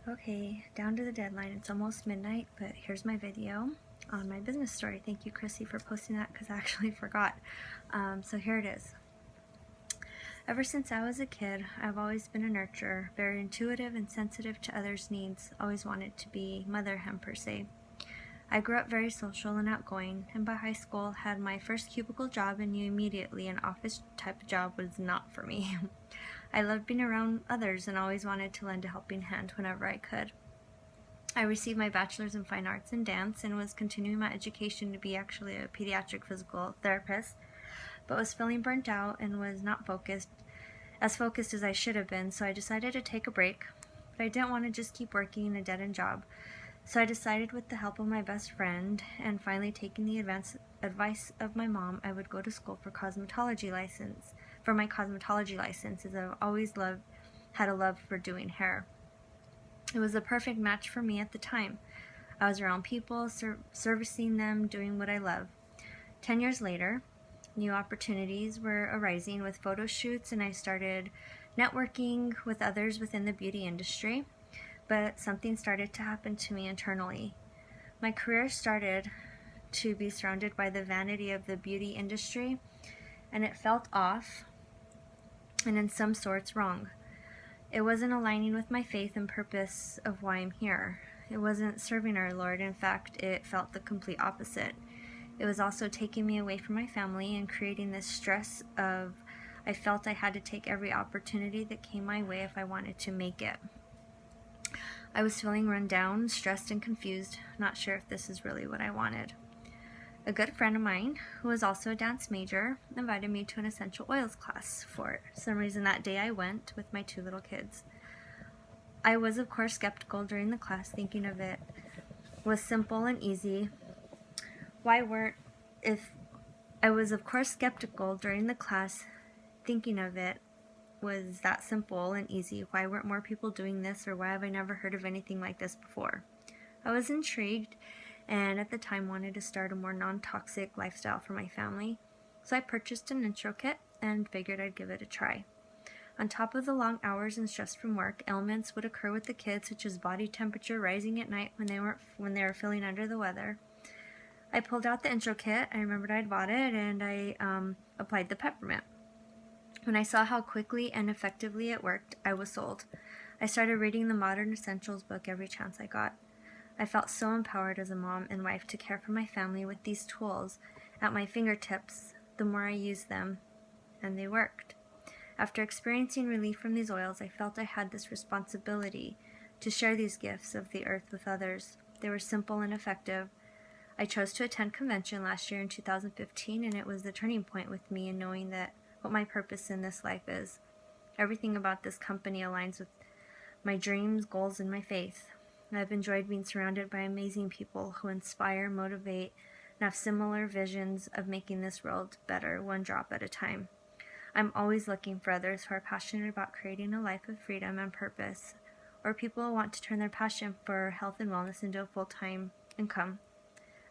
Okay, down to the deadline. It's almost midnight, but here's my video on my business story. Thank you, Chrissy, for posting that because I actually forgot. So here it is. Ever since I was a kid, I've always been a nurturer, very intuitive and sensitive to others' needs, always wanted to be mother hen per se. I grew up very social and outgoing, and by high school had my first cubicle job and knew immediately an office type of job was not for me. I loved being around others and always wanted to lend a helping hand whenever I could. I received my bachelor's in fine arts and dance and was continuing my education to be actually a pediatric physical therapist, but was feeling burnt out and was not as focused as I should have been, so I decided to take a break. But I didn't want to just keep working a dead-end job. So I decided, with the help of my best friend and finally taking the advice of my mom, I would go to school for my cosmetology license, as I've always had a love for doing hair. It was the perfect match for me at the time. I was around people, servicing them, doing what I love. 10 years later, new opportunities were arising with photo shoots, and I started networking with others within the beauty industry. But something started to happen to me internally. My career started to be surrounded by the vanity of the beauty industry, and it felt off and in some sorts wrong. It wasn't aligning with my faith and purpose of why I'm here. It wasn't serving our Lord. In fact, it felt the complete opposite. It was also taking me away from my family and creating this stress of I felt I had to take every opportunity that came my way if I wanted to make it. I was feeling run down, stressed, and confused, not sure if this is really what I wanted. A good friend of mine, who was also a dance major, invited me to an essential oils class. For some reason that day I went with my 2 little kids. I was of course skeptical during the class, thinking of it was simple and easy. I was of course skeptical during the class, thinking of it was that simple and easy. Why weren't more people doing this, or why have I never heard of anything like this before? I was intrigued, and at the time wanted to start a more non-toxic lifestyle for my family, so I purchased an intro kit and figured I'd give it a try. On top of the long hours and stress from work, ailments would occur with the kids, such as body temperature rising at night when they were feeling under the weather. I pulled out the intro kit. I remembered I'd bought it, and I applied the peppermint. When I saw how quickly and effectively it worked, I was sold. I started reading the Modern Essentials book every chance I got. I felt so empowered as a mom and wife to care for my family with these tools at my fingertips the more I used them, and they worked. After experiencing relief from these oils, I felt I had this responsibility to share these gifts of the earth with others. They were simple and effective. I chose to attend convention last year in 2015, and it was the turning point with me in knowing that what my purpose in this life is. Everything about this company aligns with my dreams, goals, and my faith. I've enjoyed being surrounded by amazing people who inspire, motivate, and have similar visions of making this world better, one drop at a time. I'm always looking for others who are passionate about creating a life of freedom and purpose, or people who want to turn their passion for health and wellness into a full-time income.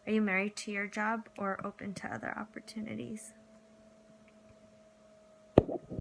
Are you married to your job or open to other opportunities?